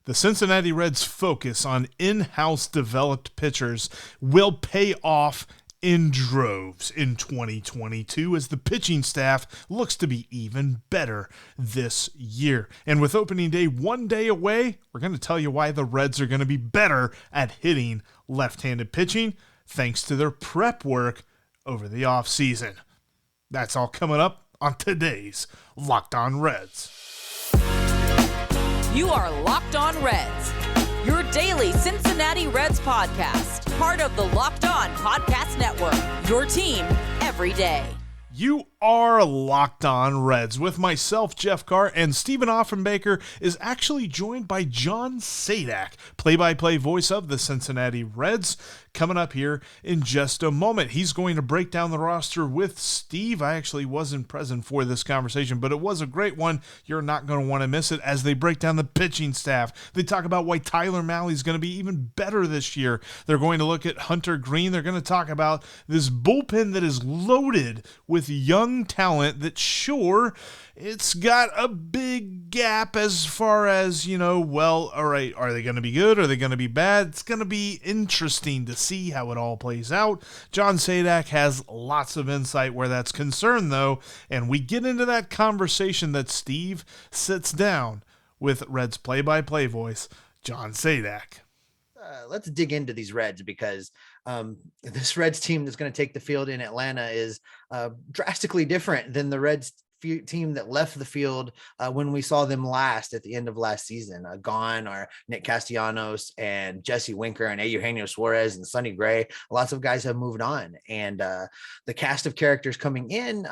The Cincinnati Reds' focus on in-house developed pitchers will pay off in droves in 2022 as the pitching staff looks to be even better this year. And with opening day 1 day away, we're going to tell you why the Reds are going to be better at hitting left-handed pitching thanks to their prep work over the offseason. That's all coming up on today's Locked On Reds. You are Locked On Reds, your daily Cincinnati Reds podcast, part of the Locked On Podcast Network, your team every day. You are Locked On Reds with myself, Jeff Carr, and Stephen Offenbaker is actually joined by John Sadak, play-by-play voice of the Cincinnati Reds, coming up here in just a moment. He's going to break down the roster with Steve. I actually wasn't present for this conversation, but it was a great one. You're not going to want to miss it as they break down the pitching staff. They talk about why Tyler Mahle is going to be even better this year. They're going to look at Hunter Green. They're going to talk about this bullpen that is loaded with young talent that, sure, it's got a big gap as far as, well, all right, are they going to be good? Are they going to be bad? It's going to be interesting to see how it all plays out. John Sadak has lots of insight where that's concerned, though, and we get into that conversation that Steve sits down with Reds play-by-play voice, John Sadak. Let's dig into these Reds because this Reds team that's going to take the field in Atlanta is drastically different than the Reds team that left the field when we saw them last at the end of last season. Gone are Nick Castellanos and Jesse Winker and Eugenio Suarez and Sonny Gray. Lots of guys have moved on, and the cast of characters coming in,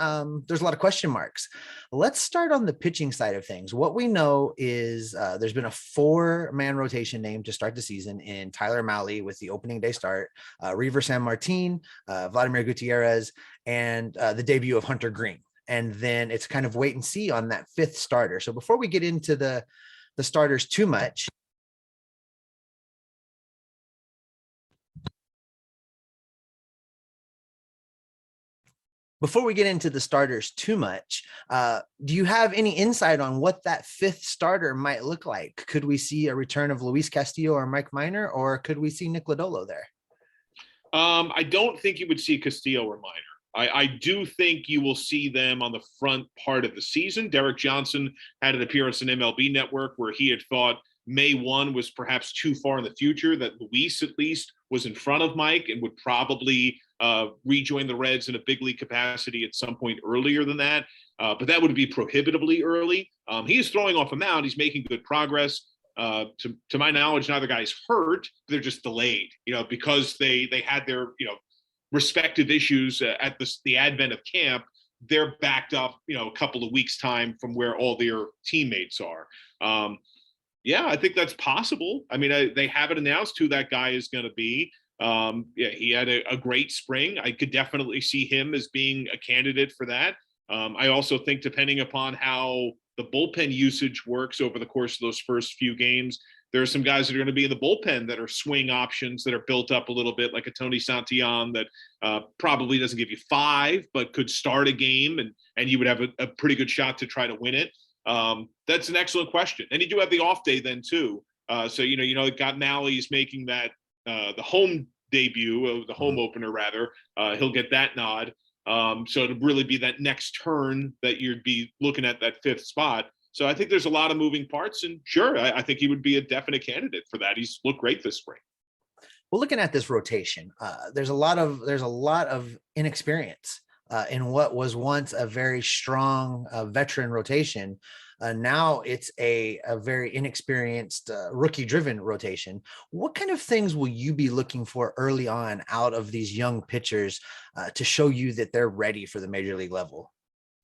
there's a lot of question marks. Let's start on the pitching side of things. What we know is there's been a 4-man rotation named to start the season in Tyler Mahle with the opening day start, Reiver Sanmartin, Vladimir Gutierrez, and the debut of Hunter Green. And then it's kind of wait and see on that 5th starter. So before we get into the starters too much, do you have any insight on what that 5th starter might look like? Could we see a return of Luis Castillo or Mike Minor, or could we see Nick Lodolo there? I don't think you would see Castillo or Minor. I do think you will see them on the front part of the season. Derek Johnson had an appearance in MLB Network where he had thought May 1 was perhaps too far in the future, that Luis at least was in front of Mike and would probably rejoin the Reds in a big league capacity at some point earlier than that. But that would be prohibitively early. He is throwing off a mound. He's making good progress. To my knowledge, neither guy's hurt. They're just delayed, because they had their, respective issues at the advent of camp. They're backed up, a couple of weeks time from where all their teammates are. Yeah, I think that's possible. I mean, they haven't announced who that guy is going to be. He had a great spring. I could definitely see him as being a candidate for that. I also think depending upon how the bullpen usage works over the course of those first few games, there are some guys that are going to be in the bullpen that are swing options that are built up a little bit, like a Tony Santillan that probably doesn't give you 5, but could start a game and you would have a pretty good shot to try to win it. That's an excellent question. And you do have the off day then too. So, got Mally's making that the home debut, the home opener rather. He'll get that nod. So it'll really be that next turn that you'd be looking at that 5th spot. So I think there's a lot of moving parts, and sure, I think he would be a definite candidate for that. He's looked great this spring. Well, looking at this rotation, there's a lot of inexperience in what was once a very strong veteran rotation. Now it's a very inexperienced rookie-driven rotation. What kind of things will you be looking for early on out of these young pitchers to show you that they're ready for the major league level?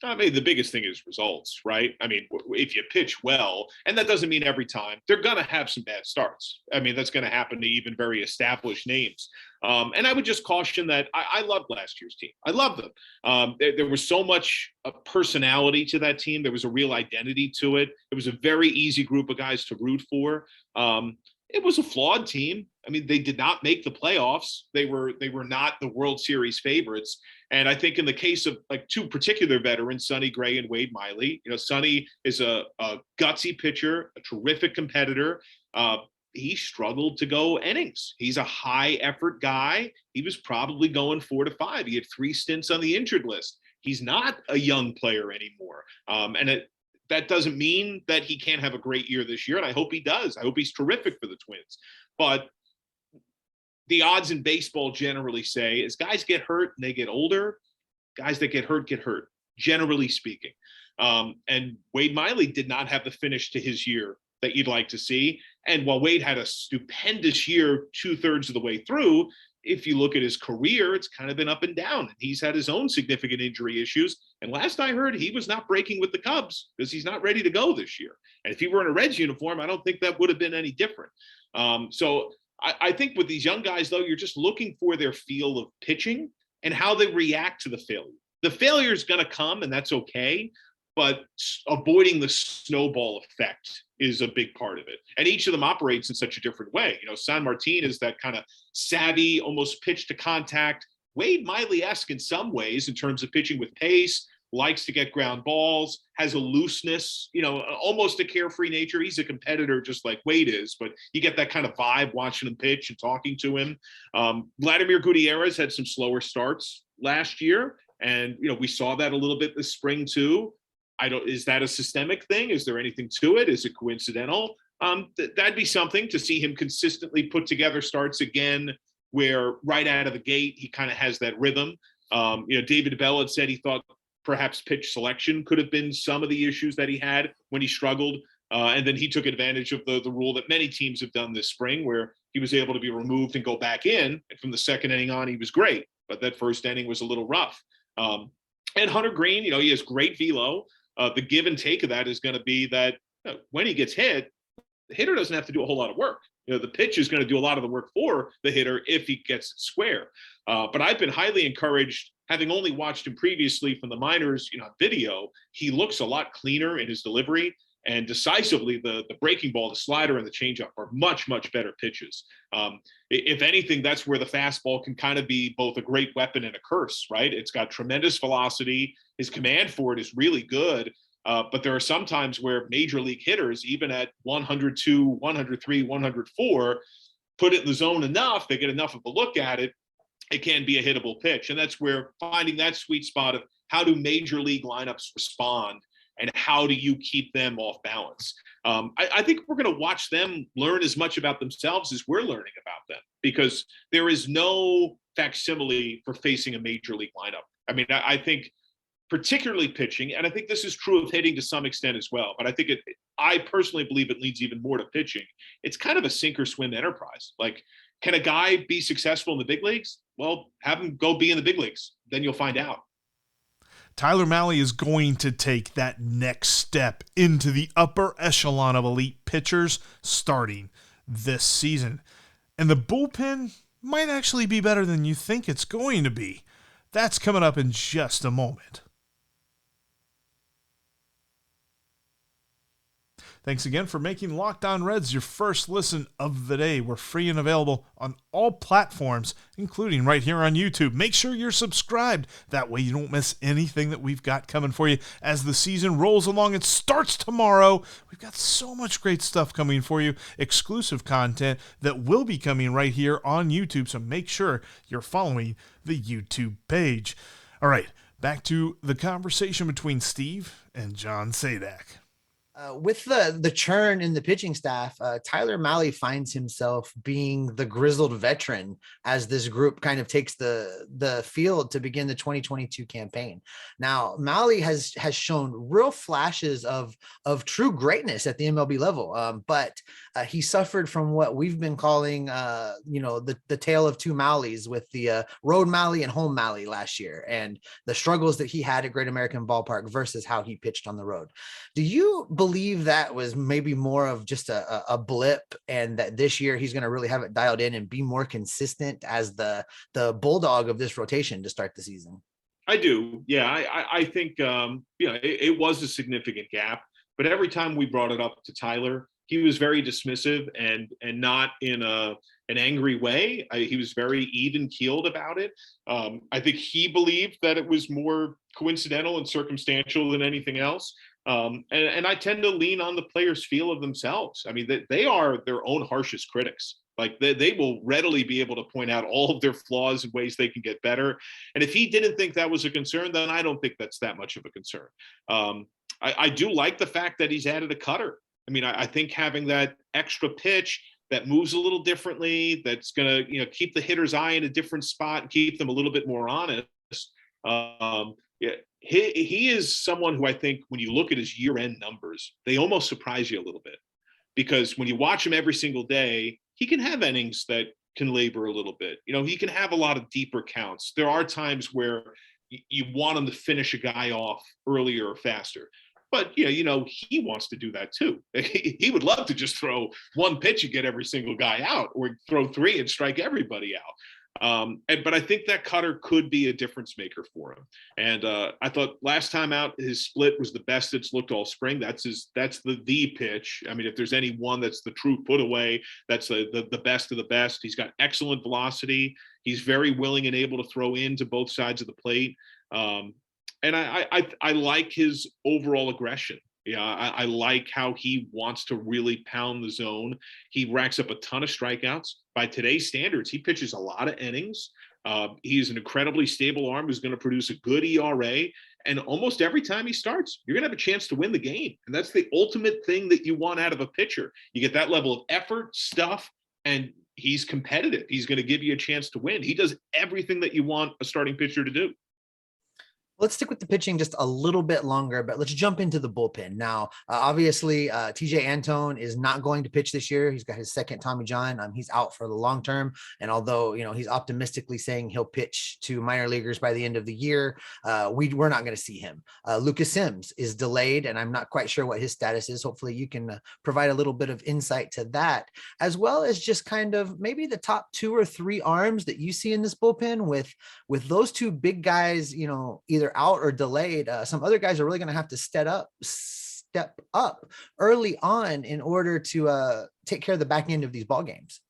I mean, the biggest thing is results, right? I mean, if you pitch well, and that doesn't mean every time, they're going to have some bad starts. I mean, that's going to happen to even very established names. And I would just caution that I loved last year's team. I loved them. There was so much personality to that team. There was a real identity to it. It was a very easy group of guys to root for. It was a flawed team. I mean, they did not make the playoffs. They were not the World Series favorites. And I think in the case of like 2 particular veterans, Sonny Gray and Wade Miley, Sonny is a gutsy pitcher, a terrific competitor. he struggled to go innings. He's a high effort guy. He was probably going 4 to 5. He had 3 stints on the injured list. He's not a young player anymore. That doesn't mean that he can't have a great year this year. And I hope he does. I hope he's terrific for the Twins. But the odds in baseball generally say as guys get hurt and they get older, guys that get hurt, generally speaking. And Wade Miley did not have the finish to his year that you'd like to see. And while Wade had a stupendous year 2/3 of the way through, if you look at his career, it's kind of been up and down. He's had his own significant injury issues. And last I heard, he was not breaking with the Cubs because he's not ready to go this year. And if he were in a Reds uniform, I don't think that would have been any different. So I think with these young guys, though, you're just looking for their feel of pitching and how they react to the failure. The failure is going to come, and that's okay. But avoiding the snowball effect is a big part of it. And each of them operates in such a different way. San Martin is that kind of savvy, almost pitch to contact, Wade Miley-esque in some ways in terms of pitching with pace, likes to get ground balls, has a looseness, almost a carefree nature. He's a competitor just like Wade is, but you get that kind of vibe watching him pitch and talking to him. Vladimir Gutierrez had some slower starts last year. And, we saw that a little bit this spring too. Is that a systemic thing? Is there anything to it? Is it coincidental? That'd be something to see him consistently put together starts again, where right out of the gate, he kind of has that rhythm. David Bell had said he thought perhaps pitch selection could have been some of the issues that he had when he struggled. And then he took advantage of the rule that many teams have done this spring, where he was able to be removed and go back in. And from the second inning on, he was great. But that first inning was a little rough. And Hunter Green, he has great velo. The give and take of that is going to be that when he gets hit, the hitter doesn't have to do a whole lot of work. The pitch is going to do a lot of the work for the hitter if he gets it square. But I've been highly encouraged, having only watched him previously from the minors, video. He looks a lot cleaner in his delivery, and decisively the breaking ball, the slider, and the changeup are much, much better pitches. If anything, that's where the fastball can kind of be both a great weapon and a curse, right? It's got tremendous velocity. His command for it is really good. But there are some times where major league hitters, even at 102, 103, 104, put it in the zone enough, they get enough of a look at it, it can be a hittable pitch. And that's where finding that sweet spot of how do major league lineups respond and how do you keep them off balance? I think we're going to watch them learn as much about themselves as we're learning about them, because there is no facsimile for facing a major league lineup. I mean, I think particularly pitching, and I think this is true of hitting to some extent as well, but I think I personally believe it leads even more to pitching. It's kind of a sink or swim enterprise. Like, can a guy be successful in the big leagues? Well, have him go be in the big leagues. Then you'll find out. Tyler Mahle is going to take that next step into the upper echelon of elite pitchers starting this season. And the bullpen might actually be better than you think it's going to be. That's coming up in just a moment. Thanks again for making Locked On Reds your first listen of the day. We're free and available on all platforms, including right here on YouTube. Make sure you're subscribed. That way you don't miss anything that we've got coming for you as the season rolls along. It starts tomorrow. We've got so much great stuff coming for you, exclusive content that will be coming right here on YouTube. So make sure you're following the YouTube page. All right, back to the conversation between Steve and John Sadak. With the churn in the pitching staff, Tyler Mahle finds himself being the grizzled veteran as this group kind of takes the field to begin the 2022 campaign. Now, Mahle has shown real flashes of true greatness at the MLB level, but he suffered from what we've been calling, the tale of two Mahles, with the road Mahle and home Mahle last year, and the struggles that he had at Great American Ballpark versus how he pitched on the road. Do you believe that was maybe more of just a blip, and that this year he's going to really have it dialed in and be more consistent as the bulldog of this rotation to start the season? I do. Yeah, I think, it was a significant gap, but every time we brought it up to Tyler, he was very dismissive and not in an angry way. He was very even keeled about it. I think he believed that it was more coincidental and circumstantial than anything else. And I tend to lean on the players' feel of themselves. I mean, they are their own harshest critics. Like they will readily be able to point out all of their flaws and ways they can get better. And if he didn't think that was a concern, then I don't think that's that much of a concern. I do like the fact that he's added a cutter. I mean, I think having that extra pitch that moves a little differently, that's going to keep the hitter's eye in a different spot and keep them a little bit more honest. Yeah, he is someone who I think when you look at his year-end numbers, they almost surprise you a little bit, because when you watch him every single day, he can have innings that can labor a little bit. He can have a lot of deeper counts. There are times where you want him to finish a guy off earlier or faster. But, he wants to do that too. He would love to just throw one pitch and get every single guy out, or throw three and strike everybody out. But I think that cutter could be a difference maker for him. And I thought last time out, his split was the best it's looked all spring. That's the pitch. I mean, if there's any one that's the true put away, that's the best of the best. He's got excellent velocity. He's very willing and able to throw into both sides of the plate. And I like his overall aggression. Yeah, I like how he wants to really pound the zone. He racks up a ton of strikeouts. By today's standards, he pitches a lot of innings. He's an incredibly stable arm who's going to produce a good ERA. And almost every time he starts, you're going to have a chance to win the game. And that's the ultimate thing that you want out of a pitcher. You get that level of effort, stuff, and he's competitive. He's going to give you a chance to win. He does everything that you want a starting pitcher to do. Let's stick with the pitching just a little bit longer, but let's jump into the bullpen. Now, obviously, TJ Antone is not going to pitch this year. He's got his second Tommy John. He's out for the long term. And although, he's optimistically saying he'll pitch to minor leaguers by the end of the year, we're not going to see him. Lucas Sims is delayed, and I'm not quite sure what his status is. Hopefully you can provide a little bit of insight to that, as well as just kind of maybe the top 2 or 3 arms that you see in this bullpen with those two big guys, either out or delayed. Some other guys are really going to have to step up early on in order to take care of the back end of these ball games.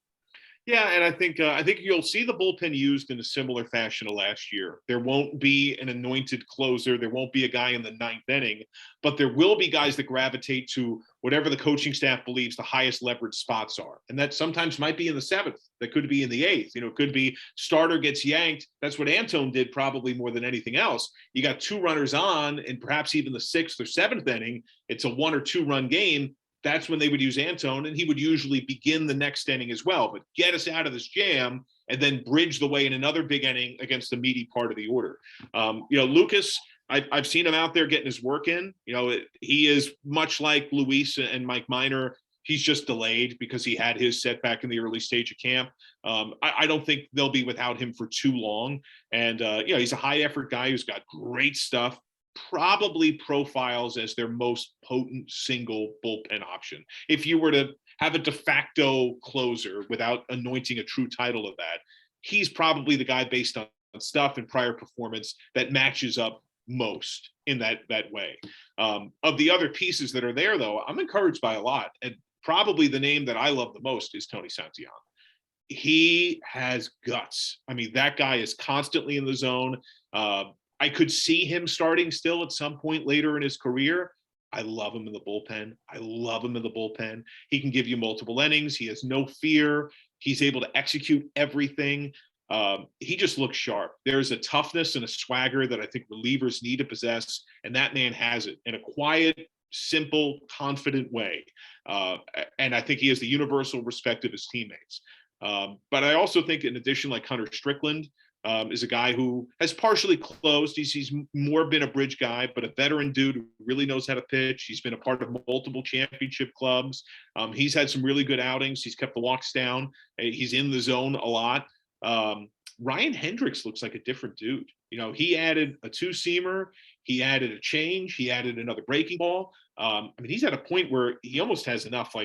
Yeah, and I think you'll see the bullpen used in a similar fashion to last year. There won't be an anointed closer. There won't be a guy in the 9th inning, but there will be guys that gravitate to whatever the coaching staff believes the highest leverage spots are. And that sometimes might be in the 7th. That could be in the 8th. It could be starter gets yanked. That's what Antone did probably more than anything else. You got 2 runners on, and perhaps even the 6th or 7th inning, it's a 1 or 2 run game. That's when they would use Antone, and he would usually begin the next inning as well, but get us out of this jam and then bridge the way in another big inning against the meaty part of the order. Lucas, I've seen him out there getting his work in. He is much like Luis and Mike Minor. He's just delayed because he had his setback in the early stage of camp. I don't think they'll be without him for too long. And, he's a high effort guy who's got great stuff. Probably profiles as their most potent single bullpen option. If you were to have a de facto closer without anointing a true title of that, he's probably the guy based on stuff and prior performance that matches up most in that way. Of the other pieces that are there, though, I'm encouraged by a lot. And probably the name that I love the most is Tony Santillan. He has guts. I mean, that guy is constantly in the zone. I could see him starting still at some point later in his career. I love him in the bullpen. He can give you multiple innings. He has no fear. He's able to execute everything. He just looks sharp. There's a toughness and a swagger that I think relievers need to possess, and that man has it in a quiet, simple, confident way. And I think he has the universal respect of his teammates. But I also think, in addition, like Hunter Strickland, is a guy who has partially closed. He's more been a bridge guy, but a veteran dude who really knows how to pitch. He's been a part of multiple championship clubs. He's had some really good outings. He's kept the walks down. He's in the zone a lot. Ryan Hendricks looks like a different dude. He added a 2-seamer. He added a change. He added another breaking ball. He's at a point where he almost has enough,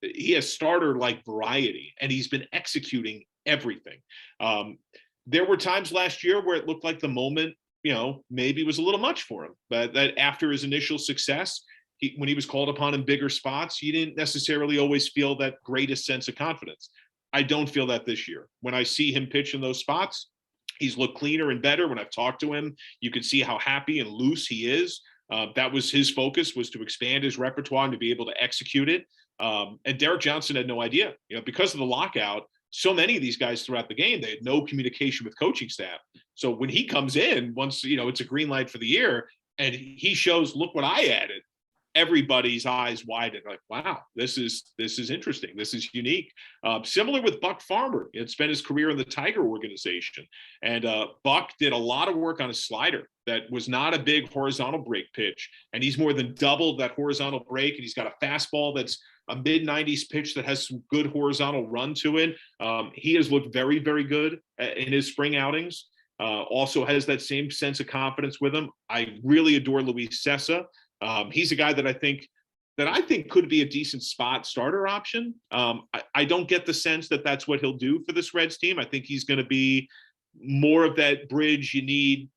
he has starter-like variety, and he's been executing everything. There were times last year where it looked like the moment, maybe was a little much for him, but that after his initial success, when he was called upon in bigger spots, he didn't necessarily always feel that greatest sense of confidence. I don't feel that this year. When I see him pitch in those spots, he's looked cleaner and better. When I've talked to him, you can see how happy and loose he is. That was his focus, was to expand his repertoire and to be able to execute it. And Derek Johnson had no idea, because of the lockout. So many of these guys throughout the game, they had no communication with coaching staff. So when he comes in, once it's a green light for the year, and he shows, look what I added, everybody's eyes widen, like, wow, this is interesting. This is unique. Similar with Buck Farmer. He had spent his career in the Tiger organization. And Buck did a lot of work on a slider that was not a big horizontal break pitch. And he's more than doubled that horizontal break. And he's got a fastball that's a mid-90s pitch that has some good horizontal run to it. He has looked very, very good in his spring outings. Also has that same sense of confidence with him. I really adore Luis Sessa. He's a guy that I think could be a decent spot starter option. I don't get the sense that that's what he'll do for this Reds team. I think he's going to be more of that bridge you need,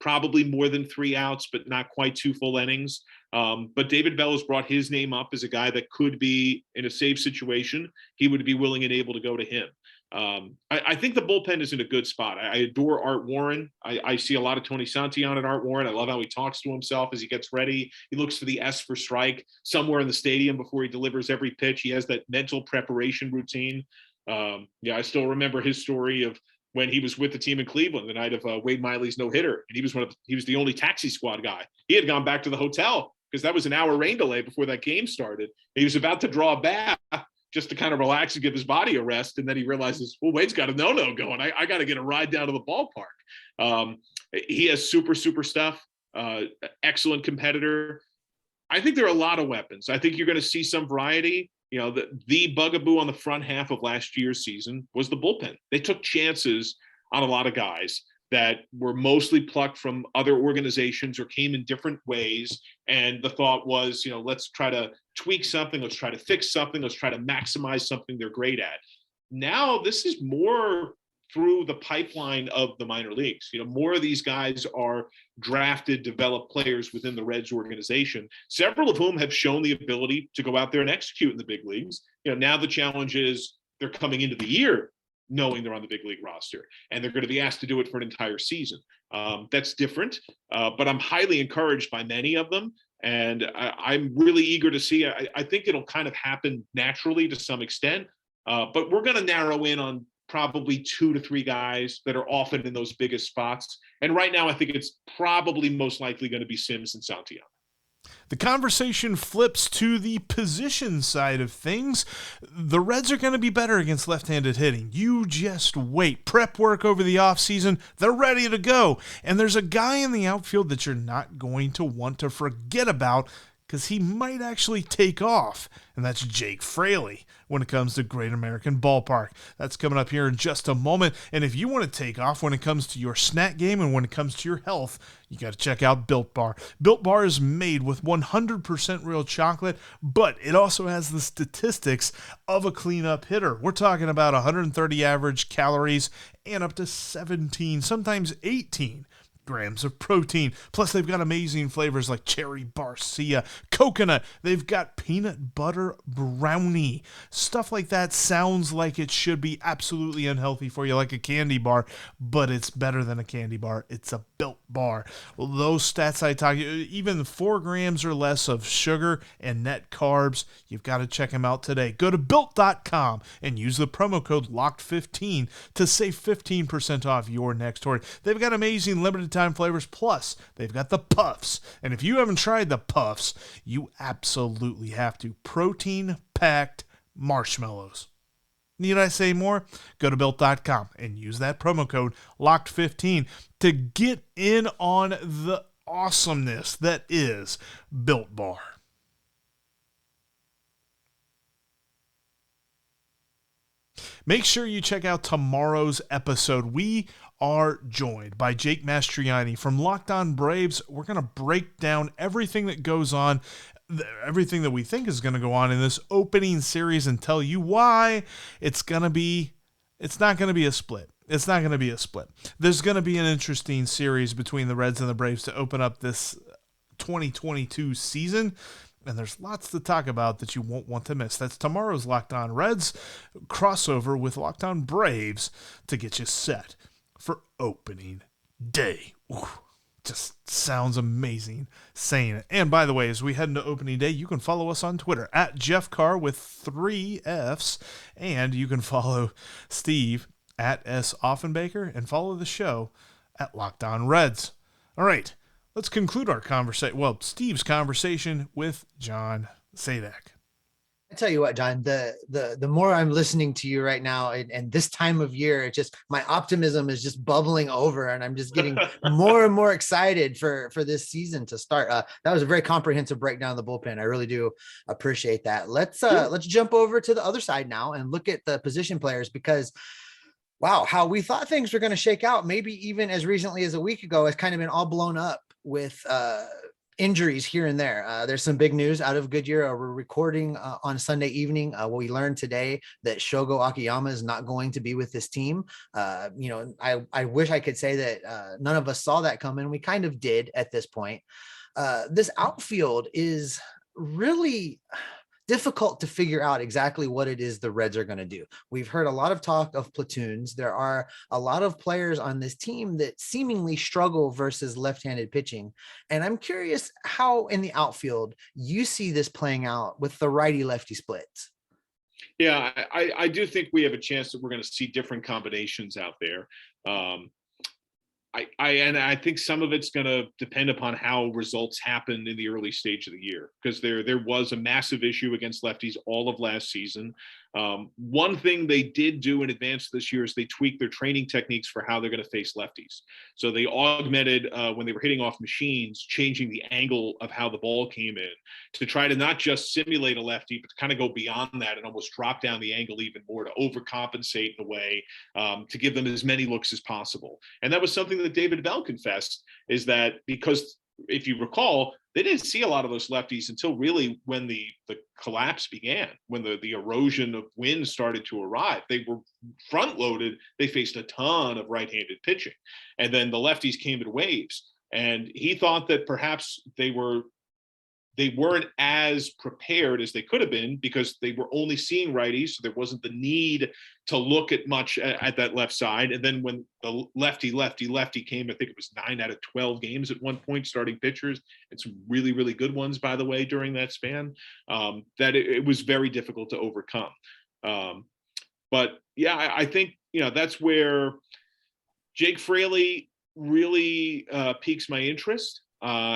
probably more than 3 outs, but not quite 2 full innings. But David Bell has brought his name up as a guy that could be in a save situation. He would be willing and able to go to him. I think the bullpen is in a good spot. I adore Art Warren. I see a lot of Tony Santillan at Art Warren. I love how he talks to himself as he gets ready. He looks for the S for strike somewhere in the stadium before he delivers every pitch. He has that mental preparation routine. I still remember his story of when he was with the team in Cleveland the night of Wade Miley's no-hitter. And he was the only taxi squad guy. He had gone back to the hotel because that was an hour rain delay before that game started. He was about to draw a bath just to kind of relax and give his body a rest. And then he realizes, well, Wade's got a no-no going. I got to get a ride down to the ballpark. He has super stuff, excellent competitor. I think there are a lot of weapons. I think you're going to see some variety. The bugaboo on the front half of last year's season was the bullpen. They took chances on a lot of guys that were mostly plucked from other organizations or came in different ways. And the thought was, let's try to tweak something. Let's try to fix something. Let's try to maximize something they're great at. Now, this is more through the pipeline of the minor leagues. More of these guys are drafted, developed players within the Reds organization, several of whom have shown the ability to go out there and execute in the big leagues. Now the challenge is they're coming into the year knowing they're on the big league roster, and they're going to be asked to do it for an entire season. That's different, but I'm highly encouraged by many of them, and I'm really eager to see. I think it'll kind of happen naturally to some extent, but we're going to narrow in on probably 2 to 3 guys that are often in those biggest spots. And right now, I think it's probably most likely going to be Sims and Santillan. The conversation flips to the position side of things. The Reds are going to be better against left-handed hitting. You just wait. Prep work over the offseason. They're ready to go. And there's a guy in the outfield that you're not going to want to forget about because he might actually take off, and that's Jake Fraley when it comes to Great American Ballpark. That's coming up here in just a moment, and if you want to take off when it comes to your snack game and when it comes to your health, you got to check out Built Bar. Built Bar is made with 100% real chocolate, but it also has the statistics of a cleanup hitter. We're talking about 130 average calories and up to 17, sometimes 18 grams of protein. Plus, they've got amazing flavors like cherry barcia, coconut. They've got peanut butter brownie. Stuff like that sounds like it should be absolutely unhealthy for you, like a candy bar, but it's better than a candy bar. It's a Built Bar. Well, those stats I talk, even 4 grams or less of sugar and net carbs, you've got to check them out today. Go to Built.com and use the promo code LOCKED15 to save 15% off your next order. They've got amazing limited time flavors, plus they've got the Puffs. And if you haven't tried the Puffs, you absolutely have to. Protein-packed marshmallows. Need I say more? Go to Built.com and use that promo code LOCKED15 to get in on the awesomeness that is Built Bar. Make sure you check out tomorrow's episode. We are joined by Jake Mastriani from Locked On Braves. We're going to break down everything that goes on, everything that we think is going to go on in this opening series, and tell you why it's not going to be a split. It's not going to be a split. There's going to be an interesting series between the Reds and the Braves to open up this 2022 season. And there's lots to talk about that you won't want to miss. That's tomorrow's Locked On Reds crossover with Locked On Braves to get you set for opening day. Ooh, just sounds amazing saying it. And by the way, as we head into opening day, you can follow us on Twitter at Jeff Carr with 3 Fs, and you can follow Steve at S. Offenbaker, and follow the show at Locked On Reds. All right, let's conclude our conversation. Well, Steve's conversation with John Sadak. I tell you what, John, the more I'm listening to you right now, and this time of year, it just, my optimism is just bubbling over, and I'm just getting more and more excited for this season to start. That was a very comprehensive breakdown of the bullpen. I really do appreciate that. Let's jump over to the other side now and look at the position players, because wow, how we thought things were going to shake out, maybe even as recently as a week ago, has kind of been all blown up with injuries here and there. There's some big news out of Goodyear. We're recording on Sunday evening. We learned today that Shogo Akiyama is not going to be with this team. I wish I could say that none of us saw that coming. We kind of did at this point. This outfield is really difficult to figure out exactly what it is the Reds are going to do. We've heard a lot of talk of platoons. There are a lot of players on this team that seemingly struggle versus left-handed pitching. And I'm curious how in the outfield you see this playing out with the righty-lefty splits. Yeah, I do think we have a chance that we're going to see different combinations out there. I think some of it's going to depend upon how results happen in the early stage of the year, because there was a massive issue against lefties all of last season. One thing they did do in advance this year is they tweaked their training techniques for how they're going to face lefties. So they augmented when they were hitting off machines, changing the angle of how the ball came in to try to not just simulate a lefty, but to kind of go beyond that and almost drop down the angle even more to overcompensate in a way to give them as many looks as possible. And that was something that David Bell confessed, is that because if you recall, they didn't see a lot of those lefties until really when the collapse began, when the erosion of wind started to arrive. They were front loaded. They faced a ton of right-handed pitching, and then the lefties came in waves. And he thought that perhaps they weren't as prepared as they could have been because they were only seeing righties. So there wasn't the need to look at much at that left side. And then when the lefty came, I think it was 9 out of 12 games at one point, starting pitchers, and some really, really good ones, by the way, during that span, that it was very difficult to overcome. But yeah, I think, that's where Jake Fraley really piques my interest.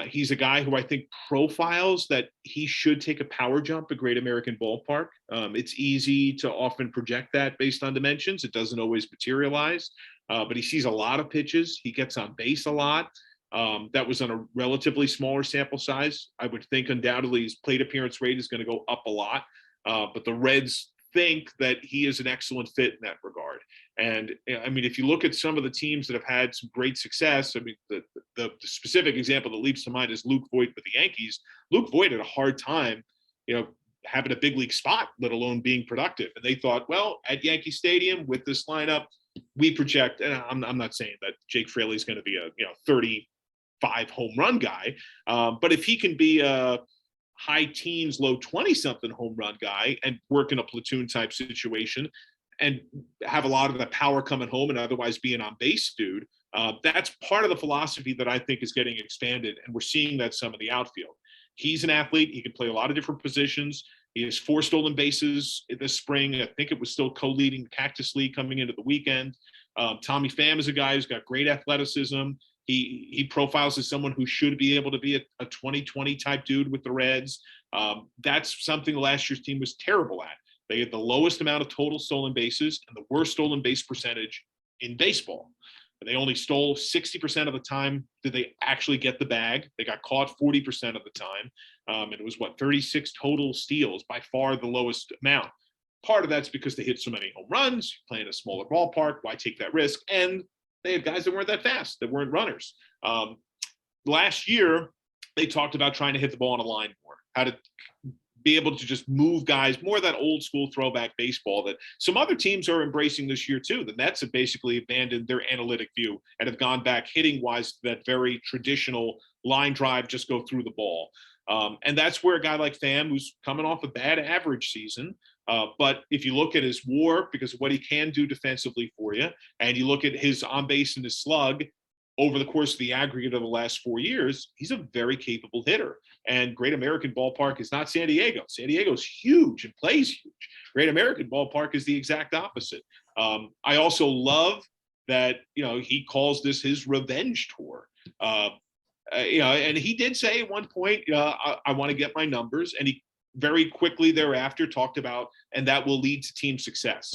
He's a guy who I think profiles that he should take a power jump at Great American Ballpark. It's easy to often project that based on dimensions. It doesn't always materialize, but he sees a lot of pitches. He gets on base a lot. That was on a relatively smaller sample size. I would think undoubtedly his plate appearance rate is going to go up a lot, but the Reds think that he is an excellent fit in that regard. And I mean, if you look at some of the teams that have had some great success, I mean, the specific example that leaps to mind is Luke Voit with the Yankees. Luke Voit had a hard time, having a big league spot, let alone being productive. And they thought, well, at Yankee Stadium with this lineup, we project, and I'm not saying that Jake Fraley is going to be a 35 home run guy, but if he can be a high teens, low 20-something home run guy and work in a platoon type situation and have a lot of the power coming home and otherwise be an on base dude, that's part of the philosophy that I think is getting expanded. And we're seeing that some of the outfield. He's an athlete. He can play a lot of different positions. He has 4 stolen bases this spring. I think it was still co-leading the Cactus League coming into the weekend. Tommy Pham is a guy who's got great athleticism. He profiles as someone who should be able to be a 2020 type dude with the Reds. That's something last year's team was terrible at. They had the lowest amount of total stolen bases and the worst stolen base percentage in baseball. And they only stole 60% of the time did they actually get the bag. They got caught 40% of the time. And it was 36 total steals, by far the lowest amount. Part of that's because they hit so many home runs, playing a smaller ballpark. Why take that risk? And they had guys that weren't that fast, that weren't runners. Last year, they talked about trying to hit the ball on a line more, how to be able to just move guys, more of that old school throwback baseball that some other teams are embracing this year too. The Mets have basically abandoned their analytic view and have gone back hitting wise to that very traditional line drive, just go through the ball. And that's where a guy like Pham, who's coming off a bad average season, but if you look at his WAR, because of what he can do defensively for you, and you look at his on base and his slug, over the course of the aggregate of the last 4 years, he's a very capable hitter. And Great American Ballpark is not San Diego. San Diego's huge and plays huge. Great American Ballpark is the exact opposite. I also love that, he calls this his revenge tour. And he did say at one point, I want to get my numbers. And he very quickly thereafter talked about, and that will lead to team success.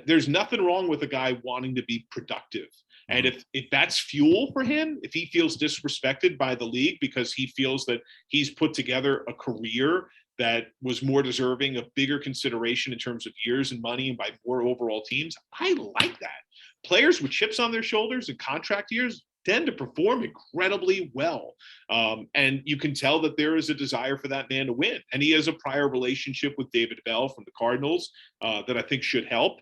There's nothing wrong with a guy wanting to be productive. And if that's fuel for him, if he feels disrespected by the league because he feels that he's put together a career that was more deserving of bigger consideration in terms of years and money and by more overall teams, I like that. Players with chips on their shoulders and contract years tend to perform incredibly well. And you can tell that there is a desire for that man to win. And he has a prior relationship with David Bell from the Cardinals that I think should help.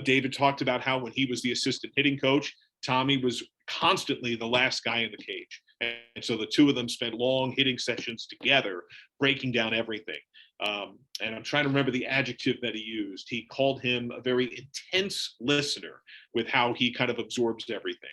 David talked about how when he was the assistant hitting coach, Tommy was constantly the last guy in the cage. And so the two of them spent long hitting sessions together, breaking down everything. And I'm trying to remember the adjective that he used. He called him a very intense listener with how he kind of absorbs everything.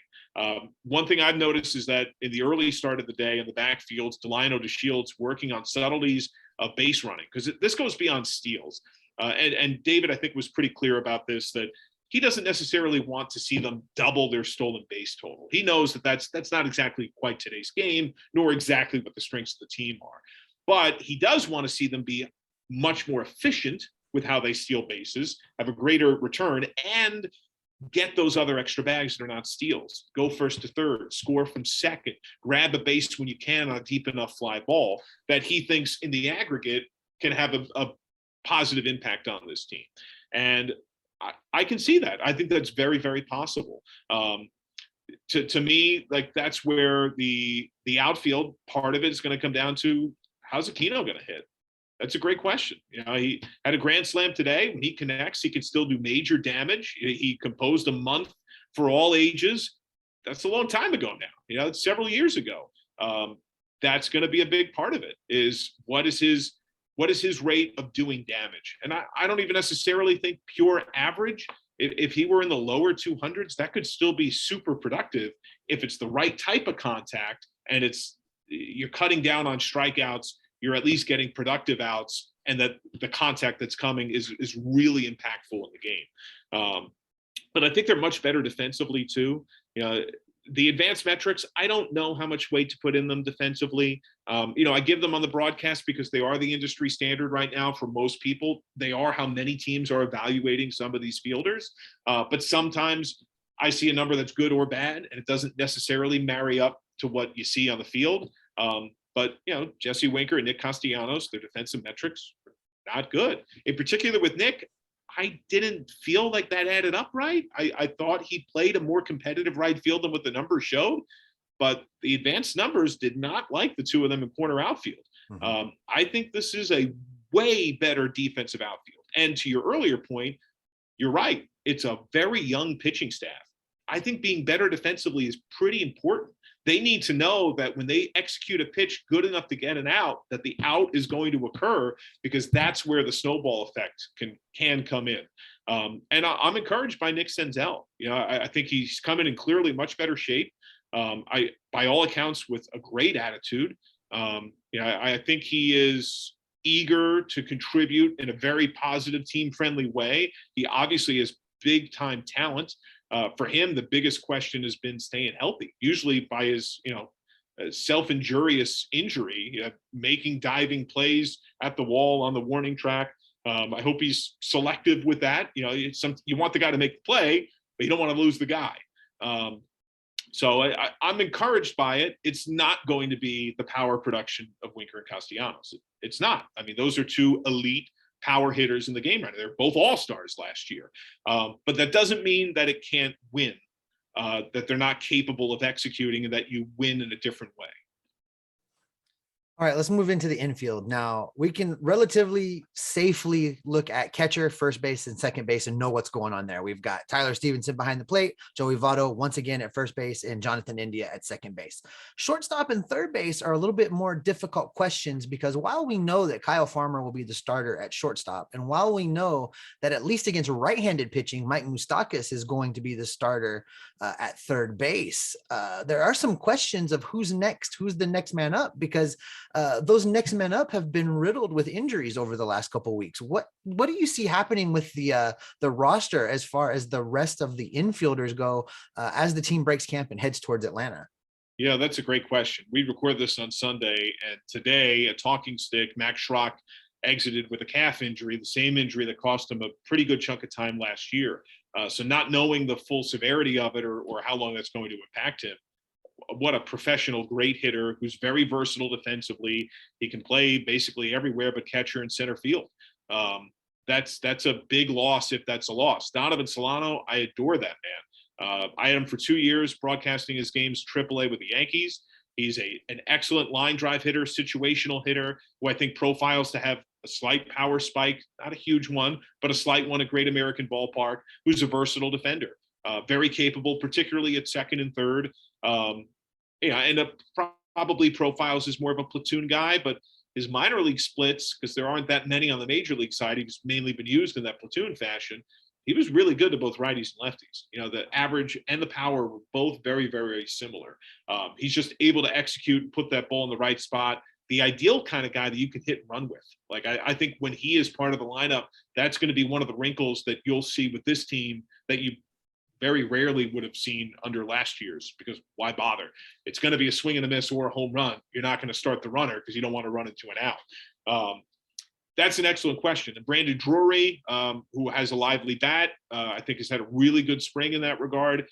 One thing I've noticed is that in the early start of the day in the backfields, Delino DeShields working on subtleties of base running, because this goes beyond steals. And David, I think, was pretty clear about this, that he doesn't necessarily want to see them double their stolen base total. He knows that that's not exactly quite today's game, nor exactly what the strengths of the team are. But he does want to see them be much more efficient with how they steal bases, have a greater return, and get those other extra bags that are not steals. Go first to third, score from second, grab a base when you can on a deep enough fly ball that he thinks in the aggregate can have a positive impact on this team. And I can see that. I think that's very, very possible. To me, like, that's where the outfield part of it is going to come down to, how's Aquino going to hit? That's a great question. He had a grand slam today. When he connects, he can still do major damage. He composed a month for all ages. That's a long time ago now. It's several years ago. That's going to be a big part of it, is what is his rate of doing damage? And I don't even necessarily think pure average. If he were in the lower 200s, that could still be super productive if it's the right type of contact and you're cutting down on strikeouts, you're at least getting productive outs, and that the contact that's coming is really impactful in the game. But I think they're much better defensively too. The advanced metrics, I don't know how much weight to put in them defensively. I give them on the broadcast because they are the industry standard right now for most people. They are how many teams are evaluating some of these fielders. But sometimes I see a number that's good or bad, and it doesn't necessarily marry up to what you see on the field. But Jesse Winker and Nick Castellanos, their defensive metrics are not good. In particular with Nick, I didn't feel like that added up right. I thought he played a more competitive right field than what the numbers showed, but the advanced numbers did not like the two of them in corner outfield. Mm-hmm. I think this is a way better defensive outfield. And to your earlier point, you're right. It's a very young pitching staff. I think being better defensively is pretty important. They need to know that when they execute a pitch good enough to get an out, that the out is going to occur, because that's where the snowball effect can come in. And I'm encouraged by Nick Senzel. I think he's coming in clearly much better shape. By all accounts, with a great attitude. I think he is eager to contribute in a very positive, team-friendly way. He obviously has big-time talent. For him, the biggest question has been staying healthy, usually by his, self-injurious injury, making diving plays at the wall on the warning track. I hope he's selective with that. You want the guy to make the play, but you don't want to lose the guy. So I'm encouraged by it. It's not going to be the power production of Winker and Castellanos. It's not. I mean, those are two elite power hitters in the game right now. They're both all-stars last year. But that doesn't mean that it can't win, that they're not capable of executing, and that you win in a different way. All right, let's move into the infield. Now, we can relatively safely look at catcher, first base, and second base and know what's going on there. We've got Tyler Stevenson behind the plate, Joey Votto once again at first base, and Jonathan India at second base. Shortstop and third base are a little bit more difficult questions because while we know that Kyle Farmer will be the starter at shortstop, and while we know that at least against right-handed pitching, Mike Moustakas is going to be the starter at third base, there are some questions of who's next, who's the next man up, because those next men up have been riddled with injuries over the last couple of weeks. What do you see happening with the roster as far as the rest of the infielders go as the team breaks camp and heads towards Atlanta? Yeah, that's a great question. We record this on Sunday, and today a talking stick, Max Schrock, exited with a calf injury, the same injury that cost him a pretty good chunk of time last year. So not knowing the full severity of it or how long that's going to impact him, what a professional, great hitter who's very versatile defensively. He can play basically everywhere but catcher and center field. That's a big loss if that's a loss. Donovan Solano, I adore that man. I had him for 2 years broadcasting his games AAA with the Yankees. He's an excellent line drive hitter, situational hitter who I think profiles to have a slight power spike, not a huge one, but a slight one at Great American Ballpark, who's a versatile defender. Very capable, particularly at second and third. And probably profiles as more of a platoon guy, but his minor league splits, because there aren't that many on the major league side, he's mainly been used in that platoon fashion. He was really good to both righties and lefties. The average and the power were both very, very similar. He's just able to execute and put that ball in the right spot. The ideal kind of guy that you can hit and run with. Like, I think when he is part of the lineup, that's going to be one of the wrinkles that you'll see with this team that you very rarely would have seen under last year's, because why bother? It's going to be a swing and a miss or a home run. You're not going to start the runner because you don't want to run into an out. That's an excellent question. And Brandon Drury, who has a lively bat, I think has had a really good spring in that regard,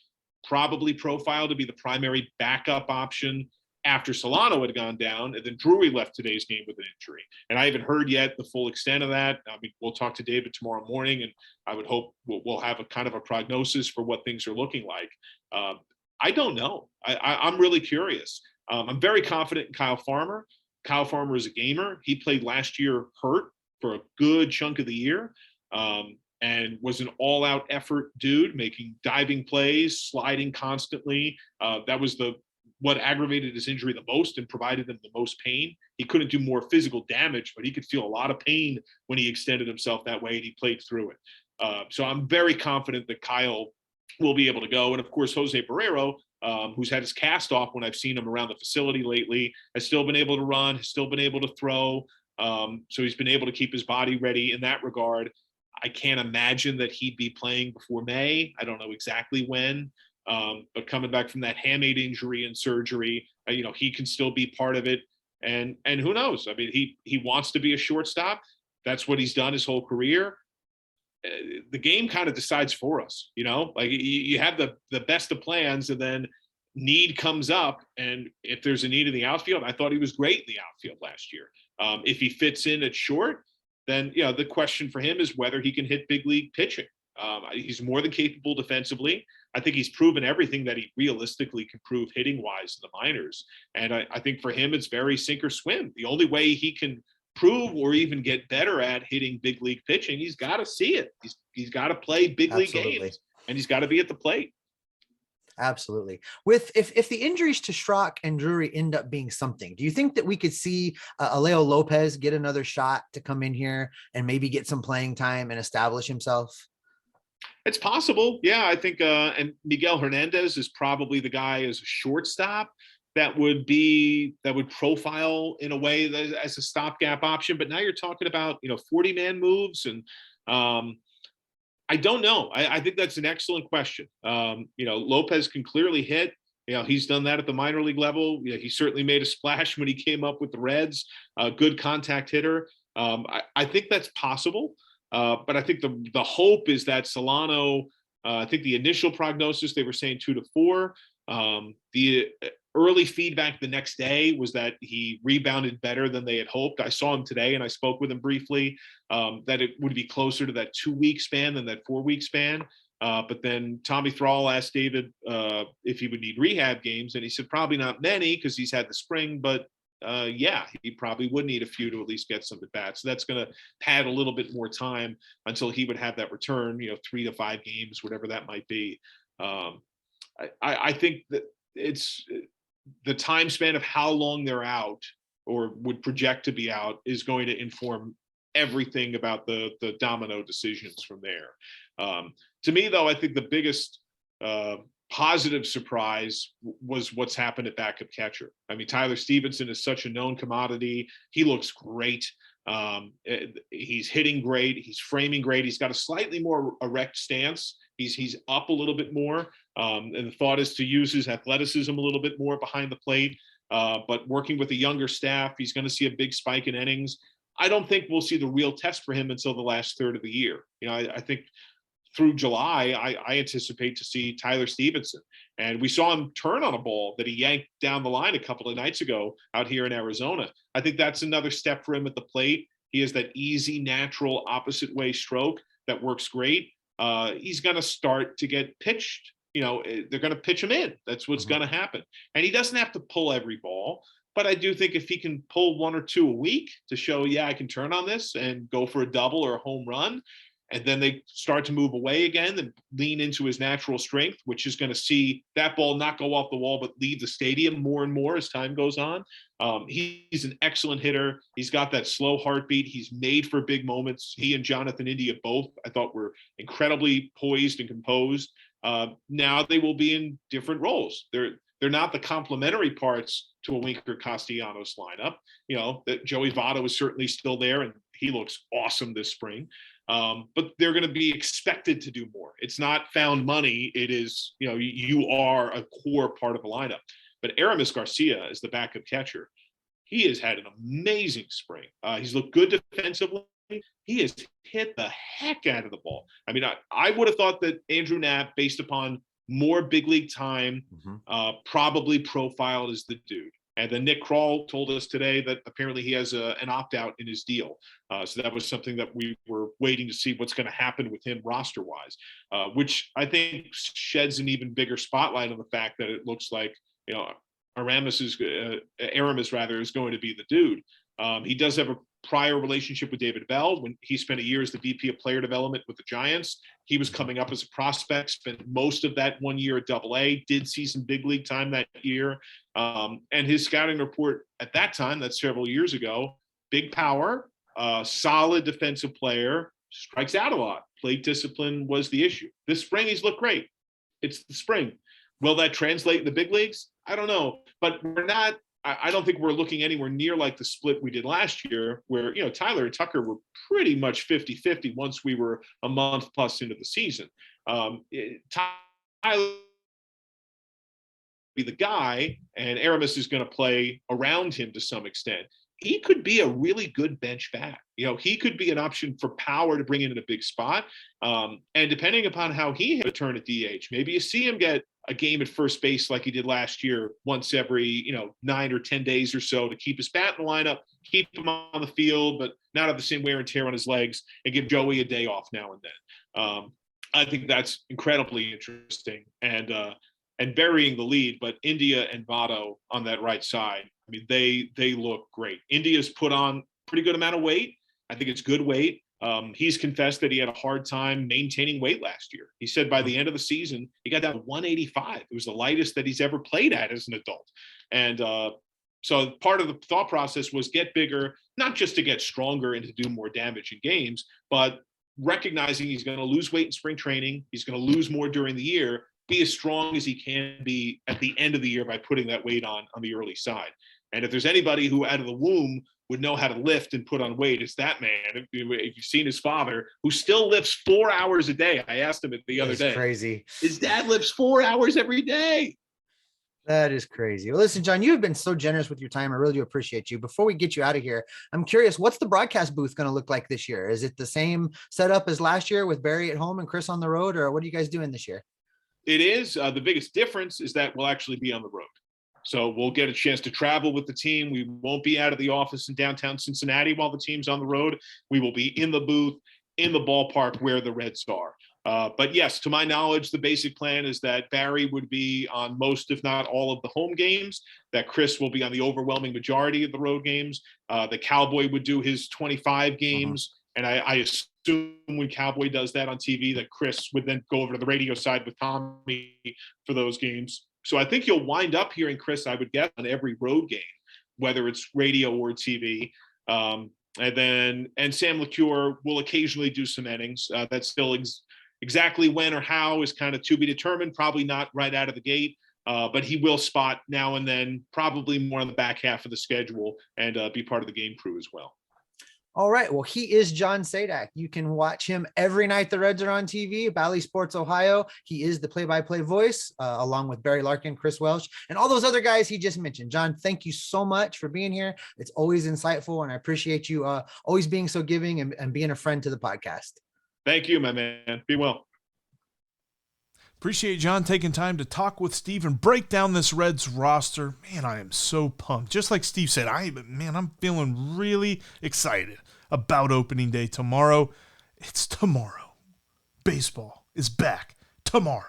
probably profiled to be the primary backup option after Solano had gone down, and then Drury left today's game with an injury. And I haven't heard yet the full extent of that. I mean, we'll talk to David tomorrow morning, and I would hope we'll have a kind of a prognosis for what things are looking like. I don't know. I'm really curious. I'm very confident in Kyle Farmer. Kyle Farmer is a gamer. He played last year hurt for a good chunk of the year, and was an all-out effort dude, making diving plays, sliding constantly. That was what aggravated his injury the most and provided him the most pain. He couldn't do more physical damage, but he could feel a lot of pain when he extended himself that way, and he played through it. So I'm very confident that Kyle will be able to go. And of course, Jose Barrero, who's had his cast off when I've seen him around the facility lately, has still been able to run, has still been able to throw. So he's been able to keep his body ready in that regard. I can't imagine that he'd be playing before May. I don't know exactly when. But coming back from that hamate injury and surgery, he can still be part of it. And who knows? I mean, he wants to be a shortstop. That's what he's done his whole career. The game kind of decides for us, like you have the best of plans, and then need comes up. And if there's a need in the outfield, I thought he was great in the outfield last year. If he fits in at short, then the question for him is whether he can hit big league pitching. He's more than capable defensively. I think he's proven everything that he realistically can prove hitting wise in the minors. And I think for him, it's very sink or swim. The only way he can prove or even get better at hitting big league pitching, he's got to see it. He's got to play big league games, and he's got to be at the plate. Absolutely. If the injuries to Schrock and Drury end up being something, do you think that we could see Alejo Lopez get another shot to come in here and maybe get some playing time and establish himself? It's possible. Yeah, I think and Miguel Hernandez is probably the guy as a shortstop that would profile in a way that, as a stopgap option. But now you're talking about 40-man moves, and I don't know. I think that's an excellent question. Lopez can clearly hit. He's done that at the minor league level. He certainly made a splash when he came up with the Reds. Good contact hitter. I think that's possible. But I think the hope is that Solano, I think the initial prognosis, they were saying 2 to 4. The early feedback the next day was that he rebounded better than they had hoped. I saw him today and I spoke with him briefly, that it would be closer to that 2-week span than that 4-week span. But then Tommy Thrall asked David if he would need rehab games, and he said probably not many because he's had the spring, but yeah, he probably would need a few to at least get some at bats. So that's going to pad a little bit more time until he would have that return, 3 to 5 games, whatever that might be. I think that it's the time span of how long they're out or would project to be out is going to inform everything about the domino decisions from there. To me, though, I think the biggest positive surprise was what's happened at backup catcher. I mean, Tyler Stevenson is such a known commodity. He looks great. He's hitting great. He's framing great. He's got a slightly more erect stance. He's up a little bit more. And the thought is to use his athleticism a little bit more behind the plate. But working with a younger staff, he's going to see a big spike in innings. I don't think we'll see the real test for him until the last third of the year. I think through July, I anticipate to see Tyler Stevenson. And we saw him turn on a ball that he yanked down the line a couple of nights ago out here in Arizona. I think that's another step for him at the plate. He has that easy, natural, opposite way stroke that works great. He's going to start to get pitched. They're going to pitch him in. That's what's going to happen. And he doesn't have to pull every ball. But I do think if he can pull 1 or 2 a week to show, yeah, I can turn on this and go for a double or a home run, and then they start to move away again and lean into his natural strength, which is going to see that ball not go off the wall but leave the stadium more and more as time goes on. He's an excellent hitter. He's got that slow heartbeat. He's made for big moments. He and Jonathan India both, I thought, were incredibly poised and composed. Now they will be in different roles. They're not the complementary parts to a Winker Castellanos lineup. That Joey Votto is certainly still there, and he looks awesome this spring. But they're going to be expected to do more. It's not found money. It is, you are a core part of the lineup. But Aramis Garcia is the backup catcher. He has had an amazing spring. He's looked good defensively. He has hit the heck out of the ball. I mean, I would have thought that Andrew Knapp, based upon more big league time, probably profiled as the dude. And then Nick Kroll told us today that apparently he has an opt-out in his deal. So that was something that we were waiting to see what's going to happen with him roster-wise, which I think sheds an even bigger spotlight on the fact that it looks like, Aramis is going to be the dude. He does have a prior relationship with David Bell when he spent a year as the VP of player development with the Giants. He was coming up as a prospect, spent most of that 1 year at AA, did see some big league time that year. And his scouting report at that time, that's several years ago, big power, solid defensive player, strikes out a lot. Plate discipline was the issue. This spring, he's looked great. It's the spring. Will that translate in the big leagues? I don't know, but I don't think we're looking anywhere near like the split we did last year where, Tyler and Tucker were pretty much 50-50 once we were a month plus into the season. Tyler be the guy, and Aramis is going to play around him to some extent. He could be a really good bench bat. He could be an option for power to bring in a big spot. And depending upon how he had a turn at DH, maybe you see him get a game at first base like he did last year once every 9 or 10 days or so to keep his bat in the lineup, keep him on the field, but not have the same wear and tear on his legs, and give Joey a day off now and then. I think that's incredibly interesting and burying the lead, but India and Votto on that right side, I mean, they look great. India's put on pretty good amount of weight. I think it's good weight. He's confessed that he had a hard time maintaining weight last year. He said by the end of the season, he got down to 185. It was the lightest that he's ever played at as an adult. And so part of the thought process was get bigger, not just to get stronger and to do more damage in games, but recognizing he's going to lose weight in spring training. He's going to lose more during the year, be as strong as he can be at the end of the year by putting that weight on the early side. And if there's anybody who out of the womb would know how to lift and put on weight, it's that man. If you've seen his father, who still lifts 4 hours a day. I asked him it the other day. Crazy. His dad lifts 4 hours every day. That is crazy. Well, listen, John, you've been so generous with your time. I really do appreciate you. Before we get you out of here, I'm curious, what's the broadcast booth going to look like this year? Is it the same setup as last year with Barry at home and Chris on the road, or what are you guys doing this year? It is. The biggest difference is that we'll actually be on the road. So we'll get a chance to travel with the team. We won't be out of the office in downtown Cincinnati while the team's on the road. We will be in the booth, in the ballpark where the Reds are. But yes, to my knowledge, the basic plan is that Barry would be on most, if not all, of the home games, that Chris will be on the overwhelming majority of the road games. The Cowboy would do his 25 games. And I assume when Cowboy does that on TV, that Chris would then go over to the radio side with Tommy for those games. So I think you'll wind up hearing Chris, I would guess, on every road game, whether it's radio or TV. And Sam LeCure will occasionally do some innings. That's still exactly when or how is kind of to be determined, probably not right out of the gate. But he will spot now and then, probably more on the back half of the schedule, and be part of the game crew as well. All right. Well, he is John Sadak. You can watch him every night the Reds are on TV, Bally Sports Ohio. He is the play-by-play voice, along with Barry Larkin, Chris Welsh, and all those other guys he just mentioned. John, thank you so much for being here. It's always insightful, and I appreciate you always being so giving and being a friend to the podcast. Thank you, my man. Be well. Appreciate John taking time to talk with Steve and break down this Reds roster. Man, I am so pumped. Just like Steve said, I'm feeling really excited about opening day tomorrow. It's tomorrow. Baseball is back tomorrow.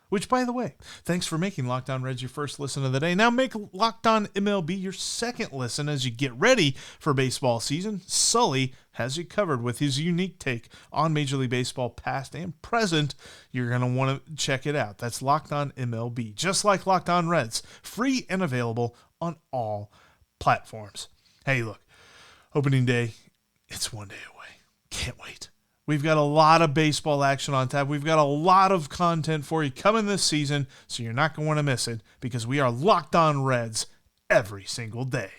Which, by the way, thanks for making Locked On Reds your first listen of the day. Now make Locked On MLB your second listen as you get ready for baseball season. Sully has you covered with his unique take on Major League Baseball past and present. You're going to want to check it out. That's Locked On MLB, just like Locked On Reds, free and available on all platforms. Hey, look, opening day, it's one day away. Can't wait. We've got a lot of baseball action on tap. We've got a lot of content for you coming this season, so you're not going to want to miss it because we are Locked On Reds every single day.